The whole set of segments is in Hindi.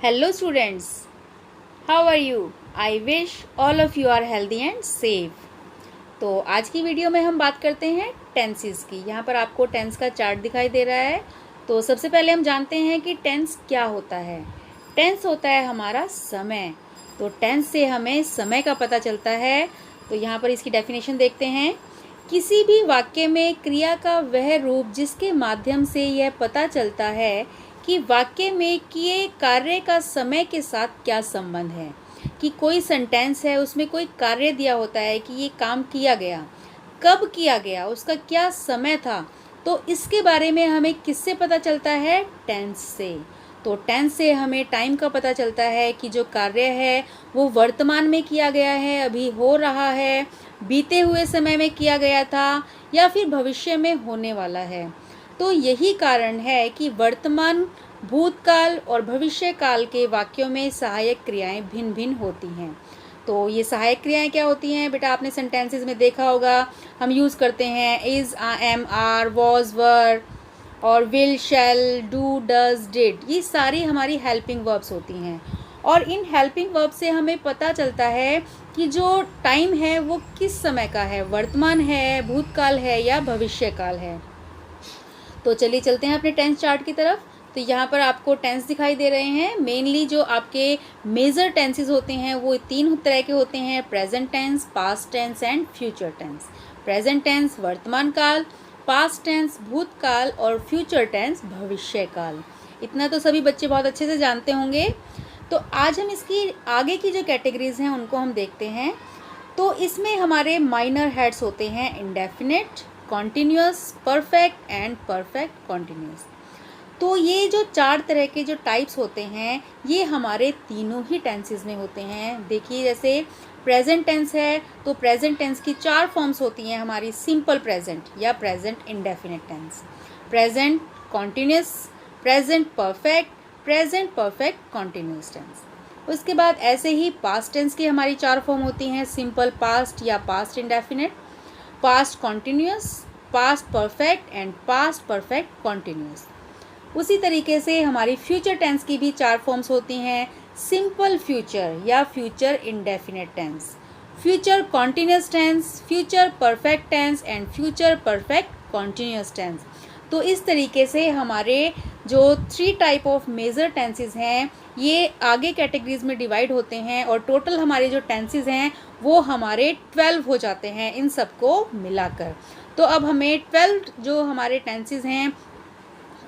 Hello students, how are you? I wish all of you are healthy and safe. तो आज की वीडियो में हम बात करते हैं टेंसेस की। यहाँ पर आपको टेंस का चार्ट दिखाई दे रहा है। तो सबसे पहले हम जानते हैं कि टेंस क्या होता है। टेंस होता है हमारा समय। तो टेंस से हमें समय का पता चलता है। तो यहाँ पर इसकी डेफिनेशन देखते हैं। किसी भी वाक्य में क्रिया का वह रूप जिसके माध्यम से यह पता चलता है कि वाक्य में किए कार्य का समय के साथ क्या संबंध है। कि कोई सेंटेंस है, उसमें कोई कार्य दिया होता है कि ये काम किया गया, कब किया गया, उसका क्या समय था। तो इसके बारे में हमें किससे पता चलता है? टेंस से। तो टेंस से हमें टाइम का पता चलता है कि जो कार्य है वो वर्तमान में किया गया है, अभी हो रहा है, बीते हुए समय में किया गया था या फिर भविष्य में होने वाला है। तो यही कारण है कि वर्तमान, भूतकाल और भविष्य काल के वाक्यों में सहायक क्रियाएं भिन्न भिन्न होती हैं। तो ये सहायक क्रियाएं क्या होती हैं बेटा? आपने सेंटेंसेस में देखा होगा, हम यूज़ करते हैं is, am, are, was, were और will, shall, do, does, did. ये सारी हमारी हेल्पिंग वर्ब्स होती हैं। और इन हेल्पिंग वर्ब से हमें पता चलता है कि जो टाइम है वो किस समय का है, वर्तमान है, भूतकाल है या भविष्य काल है। तो चलिए चलते हैं अपने टेंस चार्ट की तरफ। तो यहाँ पर आपको टेंस दिखाई दे रहे हैं। मेनली जो आपके मेजर टेंसेस होते हैं वो तीन तरह के होते हैं: present tense, past tense and future tense. Present tense वर्तमान काल, पास्ट टेंस भूतकाल और फ्यूचर टेंस भविष्य काल। इतना तो सभी बच्चे बहुत अच्छे से जानते होंगे। तो आज हम इसकी आगे की जो कैटेगरीज हैं उनको हम देखते हैं। तो इसमें हमारे माइनर हेड्स होते हैं indefinite, continuous, perfect and perfect continuous. तो ये जो चार तरह के जो टाइप्स होते हैं ये हमारे तीनों ही टेंसेस में होते हैं। देखिए, जैसे प्रेजेंट टेंस है तो प्रेजेंट टेंस की चार फॉर्म्स होती हैं हमारी: सिंपल प्रेजेंट या present indefinite tense, present continuous, present perfect, present perfect continuous tense. उसके बाद ऐसे ही पास्ट टेंस की हमारी चार फॉर्म होती हैं: सिंपल पास्ट या past indefinite, past continuous, past perfect and past perfect continuous. उसी तरीके से हमारी फ्यूचर टेंस की भी चार फॉर्म्स होती हैं: सिंपल फ्यूचर या future indefinite tense, future continuous tense, future perfect tense and future perfect continuous tense. तो इस तरीके से हमारे जो three type of major tenses हैं ये आगे कैटेगरीज में डिवाइड होते हैं और टोटल हमारे जो टेंसेस हैं वो हमारे 12 हो जाते हैं इन सबको मिलाकर। तो अब हमें 12 जो हमारे टेंसेस हैं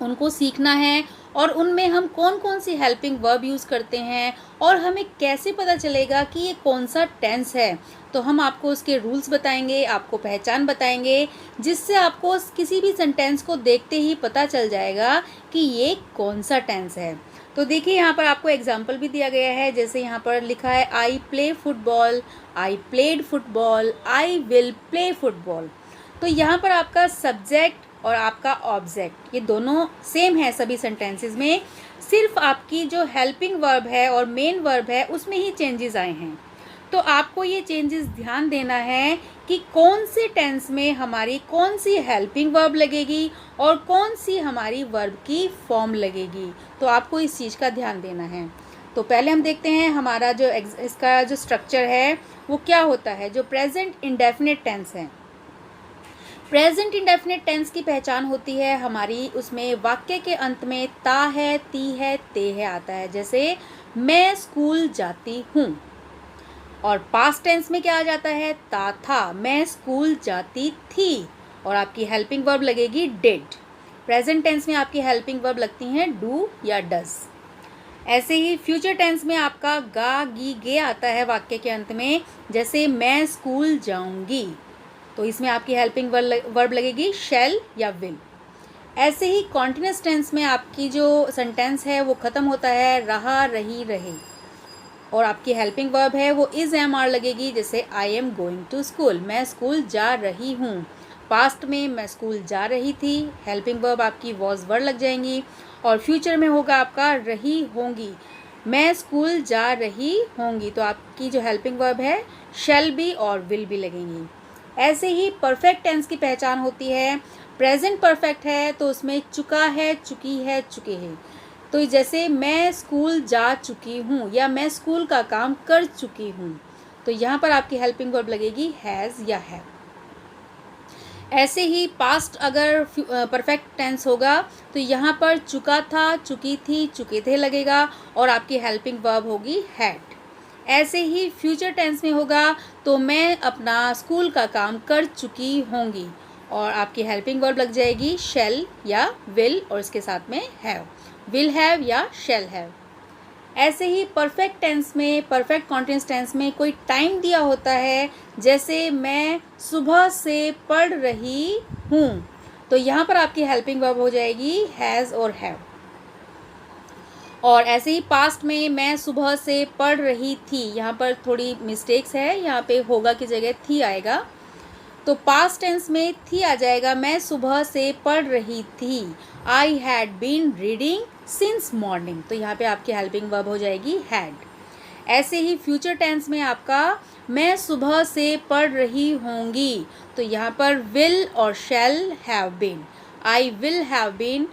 उनको सीखना है और उनमें हम कौन कौन सी हेल्पिंग वर्ब यूज़ करते हैं और हमें कैसे पता चलेगा कि ये कौन सा टेंस है। तो हम आपको उसके रूल्स बताएंगे, आपको पहचान बताएंगे, जिससे आपको किसी भी सेंटेंस को देखते ही पता चल जाएगा कि ये कौन सा टेंस है। तो देखिए, यहाँ पर आपको एग्जाम्पल भी दिया गया है। जैसे यहाँ पर लिखा है I play football, I played football, I will play football. तो यहाँ पर आपका सब्जेक्ट और आपका ऑब्जेक्ट ये दोनों सेम है सभी सेंटेंसेस में, सिर्फ आपकी जो हेल्पिंग वर्ब है और मेन वर्ब है उसमें ही चेंजेस आए हैं। तो आपको ये चेंजेस ध्यान देना है कि कौन से टेंस में हमारी कौन सी हेल्पिंग वर्ब लगेगी और कौन सी हमारी वर्ब की फॉर्म लगेगी। तो आपको इस चीज़ का ध्यान देना है। तो पहले हम देखते हैं हमारा जो इसका जो स्ट्रक्चर है वो क्या होता है। जो प्रेजेंट इंडेफिनिट टेंस है, प्रेजेंट इंडेफिनिट टेंस की पहचान होती है हमारी, उसमें वाक्य के अंत में ता है, ती है, ते है आता है। जैसे मैं स्कूल जाती हूँ। और पास्ट टेंस में क्या आ जाता है? ता था, मैं स्कूल जाती थी। और आपकी हेल्पिंग वर्ब लगेगी डिड। प्रेजेंट टेंस में आपकी हेल्पिंग वर्ब लगती हैं डू या डज। ऐसे ही फ्यूचर टेंस में आपका गा, गी, गे आता है वाक्य के अंत में। जैसे मैं स्कूल जाऊंगी, तो इसमें आपकी हेल्पिंग वर्ब लगेगी शैल या विल। ऐसे ही कॉन्टिन्यूअस टेंस में आपकी जो सेंटेंस है वो ख़त्म होता है रहा, रही, रहे, और आपकी हेल्पिंग वर्ब है वो इज़, एम, आर लगेगी। जैसे I am going to school, मैं स्कूल जा रही हूँ। पास्ट में मैं स्कूल जा रही थी, हेल्पिंग वर्ब आपकी वॉज, वर लग जाएंगी। और फ्यूचर में होगा आपका रही होंगी, मैं स्कूल जा रही होंगी, तो आपकी जो हेल्पिंग वर्ब है शैल बी और विल भी लगेंगी। ऐसे ही परफेक्ट टेंस की पहचान होती है। प्रेजेंट परफेक्ट है तो उसमें चुका है, चुकी है, चुके हैं। तो जैसे मैं स्कूल जा चुकी हूँ या मैं स्कूल का काम कर चुकी हूँ, तो यहाँ पर आपकी हेल्पिंग वर्ब लगेगी हैज़ या हैव। ऐसे ही पास्ट अगर परफेक्ट टेंस होगा तो यहाँ पर चुका था, चुकी थी, चुके थे लगेगा और आपकी हेल्पिंग वर्ब होगी हैड। ऐसे ही फ्यूचर टेंस में होगा तो मैं अपना स्कूल का काम कर चुकी होंगी और आपकी हेल्पिंग वर्ब लग जाएगी शैल या विल और इसके साथ में हैव, विल हैव या शैल हैव। ऐसे ही परफेक्ट टेंस में, परफेक्ट कॉन्टिन्यूअस टेंस में कोई टाइम दिया होता है, जैसे मैं सुबह से पढ़ रही हूँ, तो यहाँ पर आपकी हेल्पिंग वर्ब हो जाएगी हैज़ और हैव। और ऐसे ही पास्ट में मैं सुबह से पढ़ रही थी, यहाँ पर थोड़ी मिस्टेक्स है, यहाँ पे होगा की जगह थी आएगा, तो पास्ट टेंस में थी आ जाएगा, मैं सुबह से पढ़ रही थी, I had been reading since morning, तो यहाँ पे आपकी हेल्पिंग वर्ब हो जाएगी हैड। ऐसे ही फ्यूचर टेंस में आपका मैं सुबह से पढ़ रही होंगी, तो यहाँ पर विल और shall have been, I will have been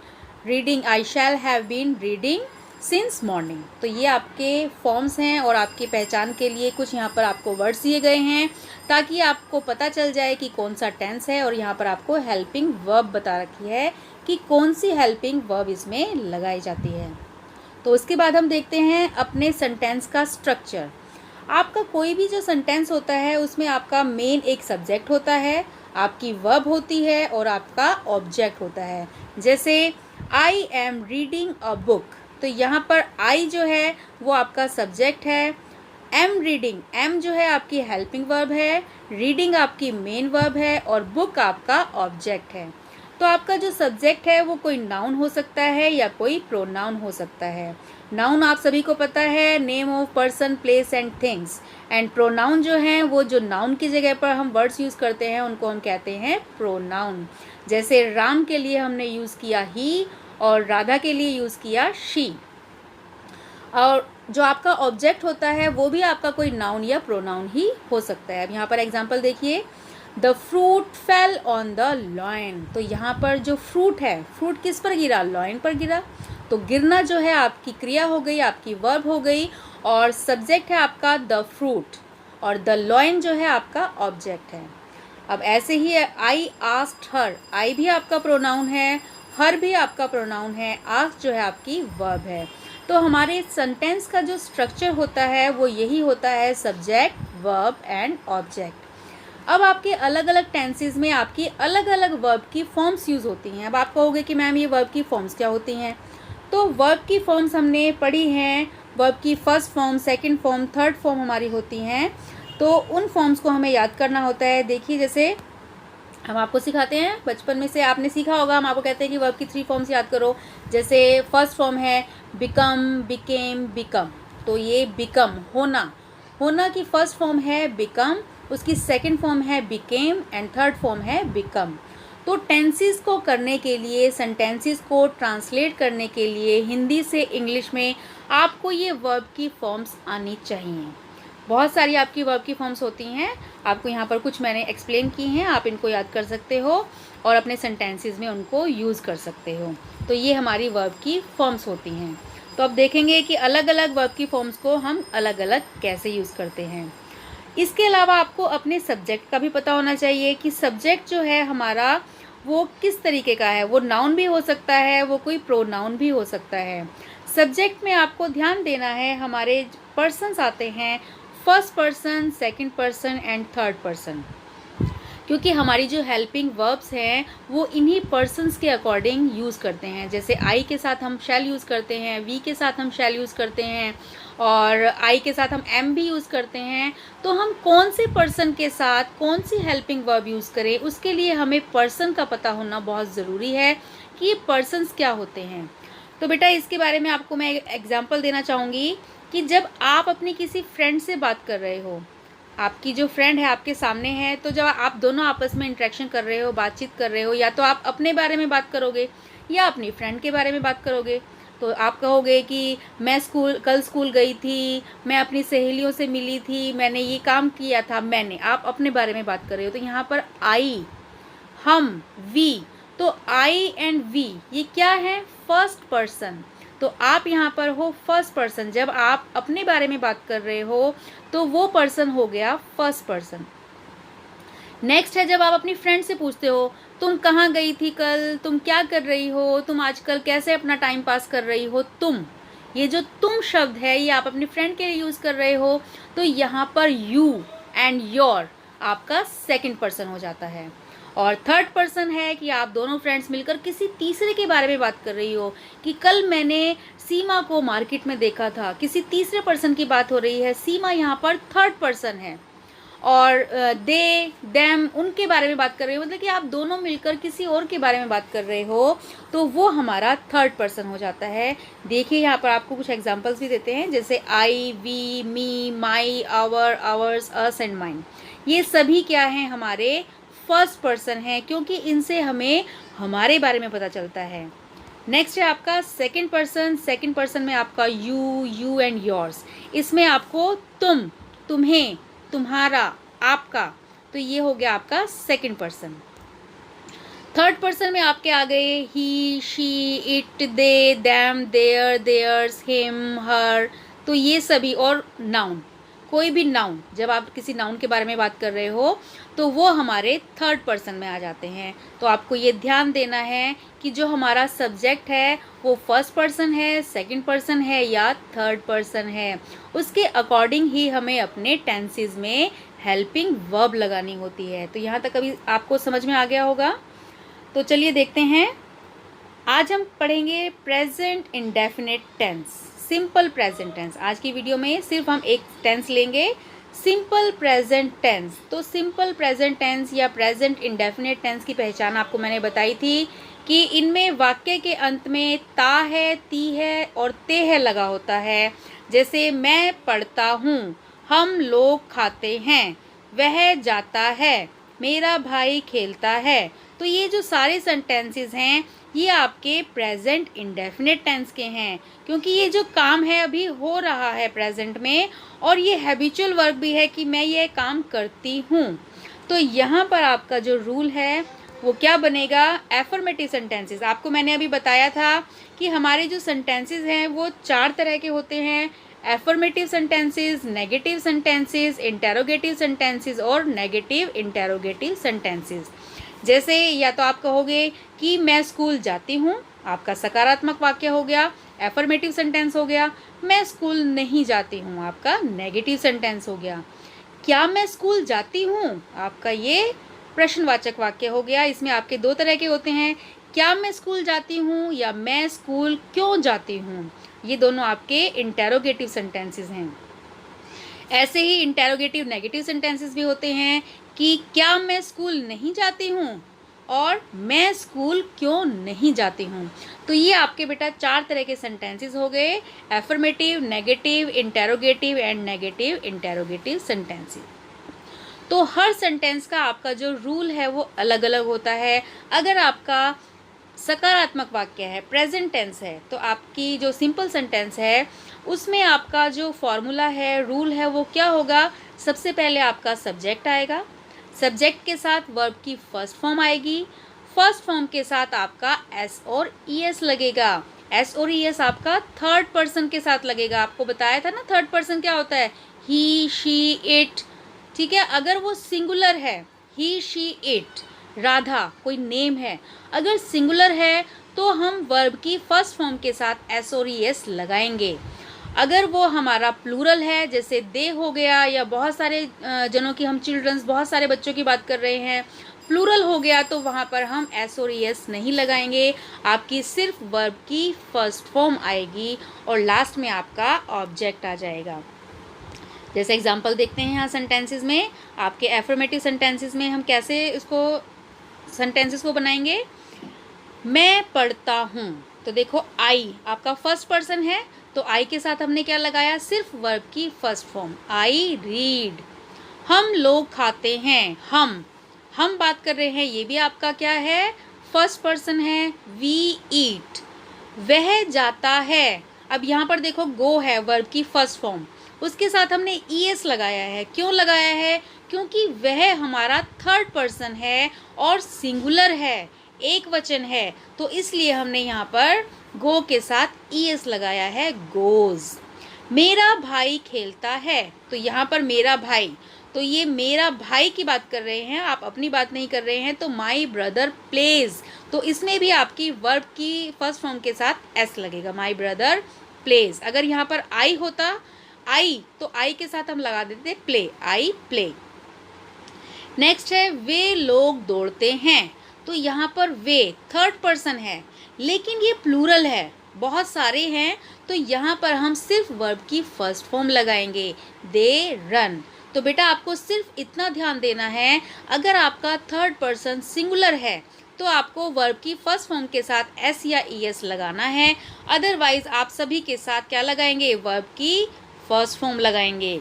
reading, I shall have been reading since morning. तो ये आपके फॉर्म्स हैं और आपकी पहचान के लिए कुछ यहाँ पर आपको वर्ड्स दिए गए हैं ताकि आपको पता चल जाए कि कौन सा टेंस है, और यहाँ पर आपको हेल्पिंग वर्ब बता रखी है कि कौन सी हेल्पिंग वर्ब इसमें लगाई जाती है। तो उसके बाद हम देखते हैं अपने सेंटेंस का स्ट्रक्चर। आपका कोई भी जो सेंटेंस होता है उसमें आपका मेन एक सब्जेक्ट होता है, आपकी वर्ब होती है और आपका ऑब्जेक्ट होता है। जैसे I am reading a book, तो यहाँ पर आई जो है वो आपका सब्जेक्ट है, एम रीडिंग, एम जो है आपकी हेल्पिंग वर्ब है, रीडिंग आपकी मेन वर्ब है और बुक आपका ऑब्जेक्ट है। तो आपका जो सब्जेक्ट है वो कोई नाउन हो सकता है या कोई प्रोनाउन हो सकता है। नाउन आप सभी को पता है, name of person, place and things, and pronoun जो हैं वो जो नाउन की जगह पर हम वर्ड्स यूज़ करते हैं उनको हम कहते हैं प्रोनाउन। जैसे राम के लिए हमने यूज़ किया ही और राधा के लिए यूज़ किया शी। और जो आपका ऑब्जेक्ट होता है वो भी आपका कोई नाउन या प्रोनाउन ही हो सकता है। अब यहाँ पर एग्जांपल देखिए, the fruit fell on the lion, तो यहाँ पर जो फ्रूट है, फ्रूट किस पर गिरा, लॉयन पर गिरा, तो गिरना जो है आपकी क्रिया हो गई, आपकी वर्ब हो गई और सब्जेक्ट है आपका द फ्रूट और द लॉयन जो है आपका ऑब्जेक्ट है। अब ऐसे ही आई आस्क्ड हर, आई भी आपका प्रोनाउन है, हर भी आपका प्रोनाउन है, आस्क जो है आपकी वर्ब है। तो हमारे सेंटेंस का जो स्ट्रक्चर होता है वो यही होता है, सब्जेक्ट, वर्ब एंड ऑब्जेक्ट। अब आपके अलग अलग टेंसेस में आपकी अलग अलग वर्ब की फॉर्म्स यूज़ होती हैं। अब आप कहोगे कि मैम ये वर्ब की फॉर्म्स क्या होती हैं, तो वर्ब की फॉर्म्स हमने पढ़ी हैं, वर्ब की first form, second form, third form हमारी होती हैं, तो उन फॉर्म्स को हमें याद करना होता है। देखिए जैसे हम आपको सिखाते हैं, बचपन में से आपने सीखा होगा, हम आपको कहते हैं कि वर्ब की 3 फॉर्म्स याद करो। जैसे फर्स्ट फॉर्म है बिकम, बिकेम, बिकम, तो ये बिकम होना, होना की फर्स्ट फॉर्म है बिकम, उसकी सेकंड फॉर्म है बिकेम एंड थर्ड फॉर्म है बिकम। तो टेंसेस को करने के लिए, सेंटेंसेस को ट्रांसलेट करने के लिए हिंदी से इंग्लिश में आपको ये वर्ब की फॉर्म्स आनी चाहिए। बहुत सारी आपकी वर्ब की फॉर्म्स होती हैं, आपको यहाँ पर कुछ मैंने एक्सप्लेन की हैं, आप इनको याद कर सकते हो और अपने सेंटेंसेस में उनको यूज़ कर सकते हो। तो ये हमारी वर्ब की फॉर्म्स होती हैं। तो अब देखेंगे कि अलग अलग वर्ब की फॉर्म्स को हम अलग अलग कैसे यूज़ करते हैं। इसके अलावा आपको अपने सब्जेक्ट का भी पता होना चाहिए कि सब्जेक्ट जो है हमारा वो किस तरीके का है, वो नाउन भी हो सकता है, वो कोई प्रोनाउन भी हो सकता है। सब्जेक्ट में आपको ध्यान देना है, हमारे पर्सन्स आते हैं, first person, second person and third person, क्योंकि हमारी जो हेल्पिंग वर्ब्स हैं वो इन्हीं पर्सन्स के अकॉर्डिंग यूज़ करते हैं। जैसे आई के साथ हम शैल यूज़ करते हैं, वी के साथ हम शैल यूज़ करते हैं और आई के साथ हम एम भी यूज़ करते हैं। तो हम कौन से पर्सन के साथ कौन सी हेल्पिंग वर्ब यूज़ करें, उसके लिए हमें पर्सन का पता होना बहुत ज़रूरी है कि ये पर्सन्स क्या होते हैं। तो बेटा इसके बारे में आपको मैं एग्जाम्पल देना चाहूँगी कि जब आप अपनी किसी फ्रेंड से बात कर रहे हो, आपकी जो फ्रेंड है आपके सामने है, तो जब आप दोनों आपस में इंटरेक्शन कर रहे हो, बातचीत कर रहे हो, या तो आप अपने बारे में बात करोगे या अपनी फ्रेंड के बारे में बात करोगे। तो आप कहोगे कि मैं कल स्कूल गई थी, मैं अपनी सहेलियों से मिली थी, मैंने ये काम किया था, मैंने, आप अपने बारे में बात कर रहे हो। तो यहाँ पर आई, हम, वी, तो आई एंड वी ये क्या है, फर्स्ट पर्सन। तो आप यहाँ पर हो फर्स्ट पर्सन। जब आप अपने बारे में बात कर रहे हो तो वो पर्सन हो गया फर्स्ट पर्सन। नेक्स्ट है जब आप अपनी फ्रेंड से पूछते हो तुम कहाँ गई थी कल, तुम क्या कर रही हो, तुम आजकल कैसे अपना टाइम पास कर रही हो, तुम, ये जो तुम शब्द है ये आप अपनी फ्रेंड के लिए यूज़ कर रहे हो, तो यहाँ पर यू एंड योर आपका सेकंड पर्सन हो जाता है। और थर्ड पर्सन है कि आप दोनों फ्रेंड्स मिलकर किसी तीसरे के बारे में बात कर रही हो कि कल मैंने सीमा को मार्केट में देखा था, किसी तीसरे पर्सन की बात हो रही है। सीमा यहाँ पर थर्ड पर्सन है और दे देम उनके बारे में बात कर रहे हो, मतलब कि आप दोनों मिलकर किसी और के बारे में बात कर रहे हो, तो वो हमारा थर्ड पर्सन हो जाता है। देखिए यहाँ पर आपको कुछ एग्जांपल्स भी देते हैं, जैसे I, we, me, my, our, ours, us and mine. ये सभी क्या हैं, हमारे फर्स्ट पर्सन हैं, क्योंकि इनसे हमें हमारे बारे में पता चलता है। नेक्स्ट है आपका सेकंड पर्सन। सेकंड पर्सन में आपका यू, यू एंड योर्स। इसमें आपको तुम, तुम्हें, तुम्हारा, आपका, तो ये हो गया आपका सेकंड पर्सन। थर्ड पर्सन में आपके आ गए he, she, it, they, them, their, theirs, him, her, तो ये सभी, और नाउन, कोई भी नाउन, जब आप किसी नाउन के बारे में बात कर रहे हो तो वो हमारे थर्ड पर्सन में आ जाते हैं। तो आपको ये ध्यान देना है कि जो हमारा सब्जेक्ट है वो फर्स्ट पर्सन है, सेकंड पर्सन है या थर्ड पर्सन है, उसके अकॉर्डिंग ही हमें अपने टेंसेस में हेल्पिंग वर्ब लगानी होती है। तो यहाँ तक अभी आपको समझ में आ गया होगा। तो चलिए देखते हैं, आज हम पढ़ेंगे present indefinite tense, simple present tense. आज की वीडियो में सिर्फ हम एक टेंस लेंगे, सिंपल प्रेजेंट टेंस। तो सिंपल प्रेजेंट टेंस या प्रेजेंट इंडेफिनिट टेंस की पहचान आपको मैंने बताई थी कि इनमें वाक्य के अंत में ता है, ती है और ते है लगा होता है। जैसे मैं पढ़ता हूँ, हम लोग खाते हैं, वह जाता है, मेरा भाई खेलता है। तो ये जो सारे सेंटेंसेस हैं ये आपके प्रेजेंट इंडेफिनिट टेंस के हैं, क्योंकि ये जो काम है अभी हो रहा है प्रेजेंट में, और ये हैबिचुअल वर्ब भी है कि मैं ये काम करती हूँ। तो यहाँ पर आपका जो रूल है वो क्या बनेगा, एफर्मेटिव सेंटेंसेस। आपको मैंने अभी बताया था कि हमारे जो सेंटेंसेस हैं वो 4 तरह के होते हैं, affirmative sentences, negative sentences, interrogative sentences और नेगेटिव इंटेरोगेटिव सेंटेंसेस। जैसे या तो आप कहोगे कि मैं स्कूल जाती हूँ, आपका सकारात्मक वाक्य हो गया, एफर्मेटिव सेंटेंस हो गया। मैं स्कूल नहीं जाती हूँ, आपका नेगेटिव सेंटेंस हो गया। क्या मैं स्कूल जाती हूँ, आपका ये प्रश्नवाचक वाक्य हो गया। इसमें आपके 2 तरह के होते हैं, क्या मैं स्कूल जाती हूँ या मैं स्कूल क्यों जाती हूँ, ये दोनों आपके इंटेरोगेटिव सेंटेंसेस हैं। ऐसे ही इंटेरोगेटिव नेगेटिव सेंटेंसेस भी होते हैं कि क्या मैं स्कूल नहीं जाती हूँ और मैं स्कूल क्यों नहीं जाती हूँ। तो ये आपके बेटा 4 तरह के सेंटेंसेस हो गए, affirmative, negative, interrogative and negative interrogative sentences. तो हर सेंटेंस का आपका जो रूल है वो अलग अलग होता है। अगर आपका सकारात्मक वाक्य है, प्रेजेंट टेंस है, तो आपकी जो सिंपल सेंटेंस है उसमें आपका जो फॉर्मूला है, रूल है, वो क्या होगा, सबसे पहले आपका सब्जेक्ट आएगा, सब्जेक्ट के साथ वर्ब की फर्स्ट फॉर्म आएगी, फर्स्ट फॉर्म के साथ आपका एस और ई एस लगेगा। एस और ई एस आपका थर्ड पर्सन के साथ लगेगा। आपको बताया था ना थर्ड पर्सन क्या होता है, ही, शी, इट, ठीक है। अगर वो सिंगुलर है, ही, शी, इट, राधा कोई नेम है, अगर सिंगुलर है तो हम वर्ब की फर्स्ट फॉर्म के साथ एस और ई एस लगाएंगे। अगर वो हमारा प्लूरल है, जैसे दे हो गया, या बहुत सारे जनों की, हम चिल्ड्रंस, बहुत सारे बच्चों की बात कर रहे हैं, प्लूरल हो गया, तो वहाँ पर हम एस और ई एस नहीं लगाएंगे। आपकी सिर्फ वर्ब की फर्स्ट फॉर्म आएगी और लास्ट में आपका ऑब्जेक्ट आ जाएगा। जैसे एग्जांपल देखते हैं यहाँ सेंटेंसेस में, आपके एफर्मेटिव सेंटेंसेस में हम कैसे इसको सेंटेंसेस को बनाएंगे। मैं पढ़ता हूँ, तो देखो आई आपका फर्स्ट पर्सन है, तो आई के साथ हमने क्या लगाया, सिर्फ वर्ब की फर्स्ट फॉर्म, आई रीड। हम लोग खाते हैं, हम बात कर रहे हैं, ये भी आपका क्या है, फर्स्ट पर्सन है, वी ईट। वह जाता है, अब यहाँ पर देखो गो है वर्ब की फर्स्ट फॉर्म, उसके साथ हमने ई एस लगाया है। क्यों लगाया है, क्योंकि वह हमारा थर्ड पर्सन है और सिंगुलर है, एक वचन है, तो इसलिए हमने यहाँ पर गो के साथ ईएस लगाया है, गोज। मेरा भाई खेलता है, तो यहाँ पर मेरा भाई, तो ये मेरा भाई की बात कर रहे हैं, आप अपनी बात नहीं कर रहे हैं। तो माई ब्रदर प्लेज, तो इसमें भी आपकी वर्ब की फर्स्ट फॉर्म के साथ एस लगेगा, माई ब्रदर प्लेज। अगर यहाँ पर आई होता, आई, तो आई के साथ हम लगा देते प्ले, आई प्ले। नेक्स्ट है वे लोग दौड़ते हैं, तो यहाँ पर वे थर्ड पर्सन है, लेकिन ये प्लूरल है, बहुत सारे हैं, तो यहाँ पर हम सिर्फ वर्ब की फर्स्ट फॉर्म लगाएंगे, दे रन। तो बेटा आपको सिर्फ इतना ध्यान देना है, अगर आपका थर्ड पर्सन सिंगुलर है तो आपको वर्ब की फर्स्ट फॉर्म के साथ एस या ईएस लगाना है, अदरवाइज आप सभी के साथ क्या लगाएंगे, वर्ब की फर्स्ट फॉर्म लगाएंगे।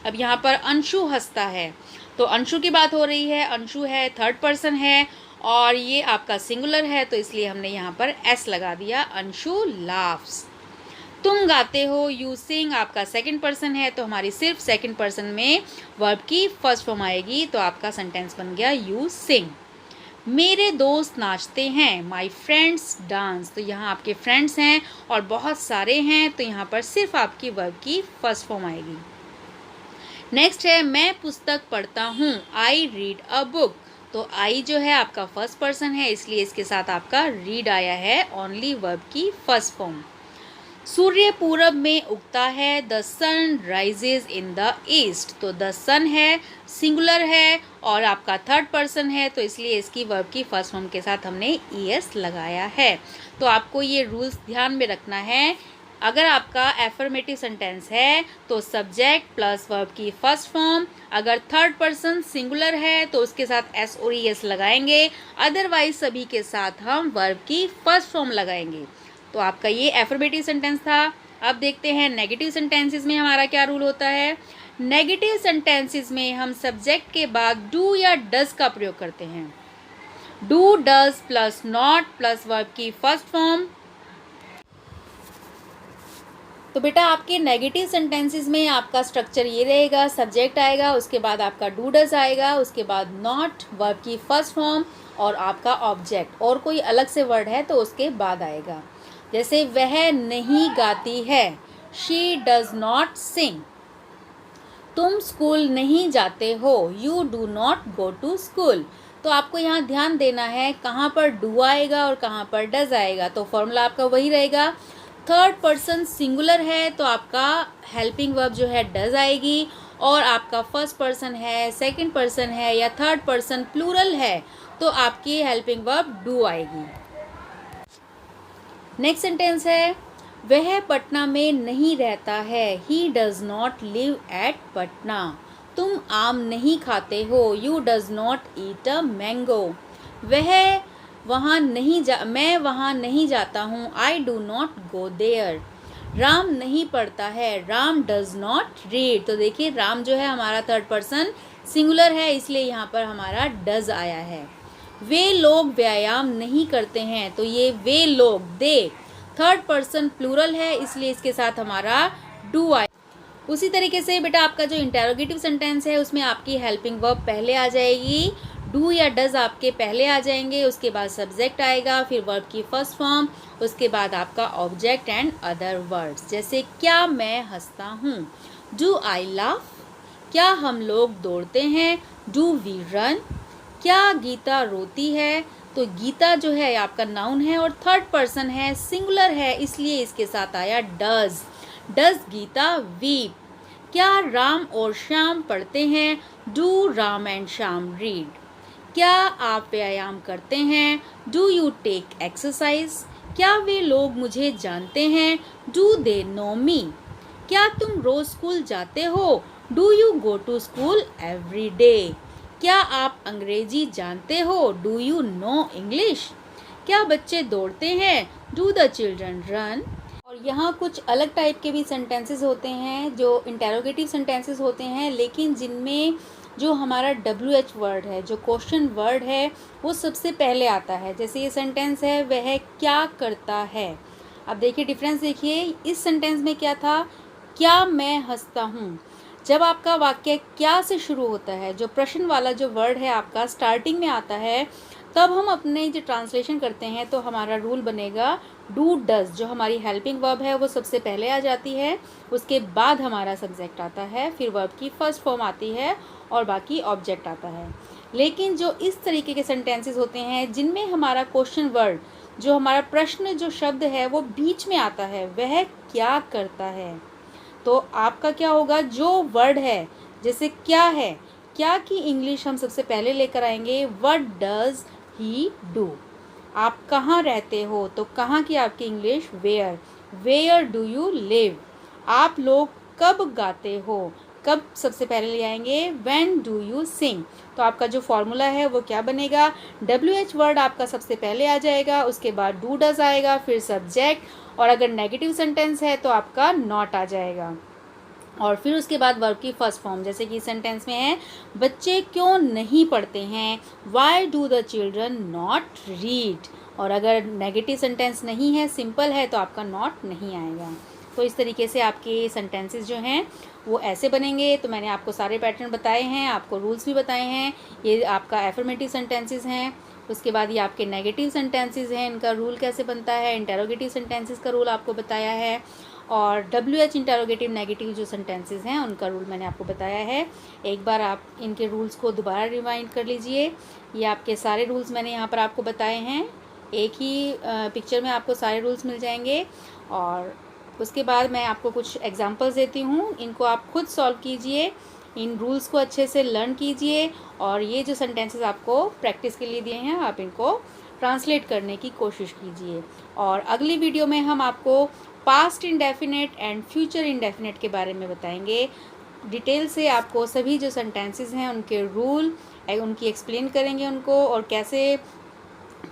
अब यहाँ पर अंशु हंसता है, तो अंशु की बात हो रही है, अंशु है, थर्ड पर्सन है और ये आपका सिंगुलर है, तो इसलिए हमने यहाँ पर एस लगा दिया, अंशु लाफ्स। तुम गाते हो, यू सिंग, आपका सेकंड पर्सन है, तो हमारी सिर्फ सेकंड पर्सन में वर्ब की फर्स्ट फॉर्म आएगी, तो आपका सेंटेंस बन गया यू सिंग। मेरे दोस्त नाचते हैं, माई फ्रेंड्स डांस, तो यहाँ आपके फ्रेंड्स हैं और बहुत सारे हैं, तो यहाँ पर सिर्फ आपकी वर्ब की फर्स्ट फॉर्म आएगी। नेक्स्ट है मैं पुस्तक पढ़ता हूँ, आई रीड अ बुक, तो आई जो है आपका फर्स्ट पर्सन है, इसलिए इसके साथ आपका रीड आया है, ओनली वर्ब की फर्स्ट फॉर्म। सूर्य पूरब में उगता है, the sun rises in the east, तो द सन है, सिंगुलर है और आपका थर्ड पर्सन है, तो इसलिए इसकी वर्ब की फर्स्ट फॉर्म के साथ हमने ईएस लगाया है। तो आपको ये रूल्स ध्यान में रखना है, अगर आपका एफर्मेटिव सेंटेंस है तो सब्जेक्ट प्लस वर्ब की फर्स्ट फॉर्म, अगर थर्ड पर्सन सिंगुलर है तो उसके साथ एस और ईएस लगाएंगे, अदरवाइज सभी के साथ हम वर्ब की फर्स्ट फॉर्म लगाएंगे। तो आपका ये एफर्मेटिव सेंटेंस था। अब देखते हैं नेगेटिव सेंटेंसेस में हमारा क्या रूल होता है। नेगेटिव सेंटेंसेस में हम सब्जेक्ट के बाद डू या डज का प्रयोग करते हैं, do does plus not plus verb की फर्स्ट फॉर्म। तो बेटा आपके नेगेटिव सेंटेंसेस में आपका स्ट्रक्चर ये रहेगा, सब्जेक्ट आएगा, उसके बाद आपका डू डज आएगा, उसके बाद नॉट, वर्ब की फर्स्ट फॉर्म और आपका ऑब्जेक्ट, और कोई अलग से वर्ड है तो उसके बाद आएगा। जैसे वह नहीं गाती है, शी डज नॉट सिंग। तुम स्कूल नहीं जाते हो, you do not go to school. तो आपको यहाँ ध्यान देना है कहाँ पर डू आएगा और कहाँ पर डज आएगा। तो फॉर्मूला आपका वही रहेगा, थर्ड पर्सन सिंगुलर है तो आपका हेल्पिंग वर्ब जो है डज आएगी, और आपका फर्स्ट पर्सन है, सेकंड पर्सन है या थर्ड पर्सन प्लूरल है तो आपकी हेल्पिंग वर्ब डू आएगी। नेक्स्ट सेंटेंस है वह पटना में नहीं रहता है, he does not live at Patna. तुम आम नहीं खाते हो, you does not eat a mango. मैं वहाँ नहीं जाता हूँ, I do not go there. Ram नहीं पढ़ता है, राम डज नॉट रीड। तो देखिए राम जो है हमारा थर्ड पर्सन सिंगुलर है, इसलिए यहाँ पर हमारा डज आया है। वे लोग व्यायाम नहीं करते हैं, तो ये वे लोग, दे, थर्ड पर्सन प्लूरल है, इसलिए इसके साथ हमारा डू आया। उसी तरीके से बेटा आपका जो इंटेरोगेटिव सेंटेंस है उसमें आपकी हेल्पिंग वर्ब पहले आ जाएगी, डू या डज आपके पहले आ जाएंगे, उसके बाद सब्जेक्ट आएगा, फिर वर्ब की फर्स्ट फॉर्म, उसके बाद आपका ऑब्जेक्ट एंड अदर वर्ड्स। जैसे क्या मैं हंसता हूँ, डू आई लाफ। क्या हम लोग दौड़ते हैं, डू वी रन। क्या गीता रोती है, तो गीता जो है आपका नाउन है और थर्ड पर्सन है, सिंगुलर है, इसलिए इसके साथ आया डज। Does Gita weep. क्या राम और श्याम पढ़ते हैं, do Ram and Shyam read. क्या आप व्यायाम करते हैं, डू यू टेक एक्सरसाइज। क्या वे लोग मुझे जानते हैं, डू दे नो मी। क्या तुम रोज स्कूल जाते हो, do you go to school every day. क्या आप अंग्रेजी जानते हो, डू यू नो इंग्लिश। क्या बच्चे दौड़ते हैं, डू द चिल्ड्रन रन। और यहाँ कुछ अलग टाइप के भी सेंटेंसेस होते हैं जो इंटेरोगेटिव सेंटेंसेस होते हैं, लेकिन जिनमें जो हमारा WH वर्ड है, जो क्वेश्चन वर्ड है, वो सबसे पहले आता है। जैसे ये सेंटेंस है वह क्या करता है। अब देखिए डिफरेंस, देखिए इस सेंटेंस में क्या था, क्या मैं हंसता हूँ। जब आपका वाक्य क्या से शुरू होता है, जो प्रश्न वाला जो वर्ड है आपका स्टार्टिंग में आता है, तब हम अपने जो ट्रांसलेशन करते हैं तो हमारा रूल बनेगा डू डज। जो हमारी हेल्पिंग वर्ब है वो सबसे पहले आ जाती है, उसके बाद हमारा सब्जेक्ट आता है, फिर वर्ब की फर्स्ट फॉर्म आती है और बाकी ऑब्जेक्ट आता है। लेकिन जो इस तरीके के सेंटेंसेस होते हैं जिनमें हमारा क्वेश्चन वर्ड, जो हमारा प्रश्न जो शब्द है वो बीच में आता है, वह क्या करता है। तो आपका क्या होगा, जो वर्ड है, जैसे क्या है, क्या की इंग्लिश हम सबसे पहले लेकर आएंगे व्हाट डज ही डू। आप कहाँ रहते हो, तो कहाँ की आपकी English where. Where do you live. आप लोग कब गाते हो, कब सबसे पहले ले आएंगे व्हेन डू यू सिंग। तो आपका जो फॉर्मूला है वो क्या बनेगा, WH वर्ड आपका सबसे पहले आ जाएगा, उसके बाद डू डज आएगा, फिर सब्जेक्ट, और अगर नेगेटिव सेंटेंस है तो आपका नॉट आ जाएगा, और फिर उसके बाद वर्ब की फर्स्ट फॉर्म। जैसे कि सेंटेंस में है बच्चे क्यों नहीं पढ़ते हैं, why do the children not read. और अगर नेगेटिव सेंटेंस नहीं है, सिंपल है, तो आपका नॉट नहीं आएगा। तो इस तरीके से आपके सेंटेंसेस जो हैं वो ऐसे बनेंगे। तो मैंने आपको सारे पैटर्न बताए हैं, आपको रूल्स भी बताए हैं। ये आपका एफर्मेटिव सेंटेंसेस हैं, उसके बाद ये आपके नेगेटिव सेंटेंसेस हैं, इनका रूल कैसे बनता है। इंटेरोगेटिव सेंटेंसेस का रूल आपको बताया है, और WH इंटेरोगेटिव नेगेटिव जो सेंटेंसेस हैं उनका रूल मैंने आपको बताया है। एक बार आप इनके रूल्स को दोबारा रिवाइंड कर लीजिए। ये आपके सारे रूल्स मैंने यहाँ पर आपको बताए हैं, एक ही पिक्चर में आपको सारे रूल्स मिल जाएंगे। और उसके बाद मैं आपको कुछ एग्जांपल्स देती हूँ, इनको आप खुद सॉल्व कीजिए, इन रूल्स को अच्छे से लर्न कीजिए, और ये जो सेंटेंसेस आपको प्रैक्टिस के लिए दिए हैं आप इनको ट्रांसलेट करने की कोशिश कीजिए। और अगली वीडियो में हम आपको past indefinite and future indefinite के बारे में बताएंगे। डिटेल से आपको सभी जो सेंटेंसेस हैं उनके रूल उनकी एक्सप्लेन करेंगे उनको, और कैसे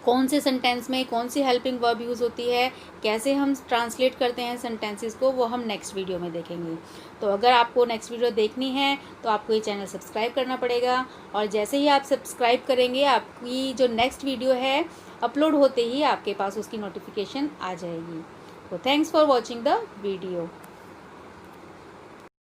कौन से सेंटेंस में कौन सी हेल्पिंग वर्ब यूज़ होती है, कैसे हम ट्रांसलेट करते हैं सेंटेंसेस को, वो हम नेक्स्ट वीडियो में देखेंगे। तो अगर आपको नेक्स्ट वीडियो देखनी है तो आपको ये चैनल सब्सक्राइब करना पड़ेगा, और जैसे ही आप सब्सक्राइब करेंगे आपकी जो नेक्स्ट वीडियो है अपलोड होते ही आपके पास उसकी नोटिफिकेशन आ जाएगी। तो thanks for watching the video.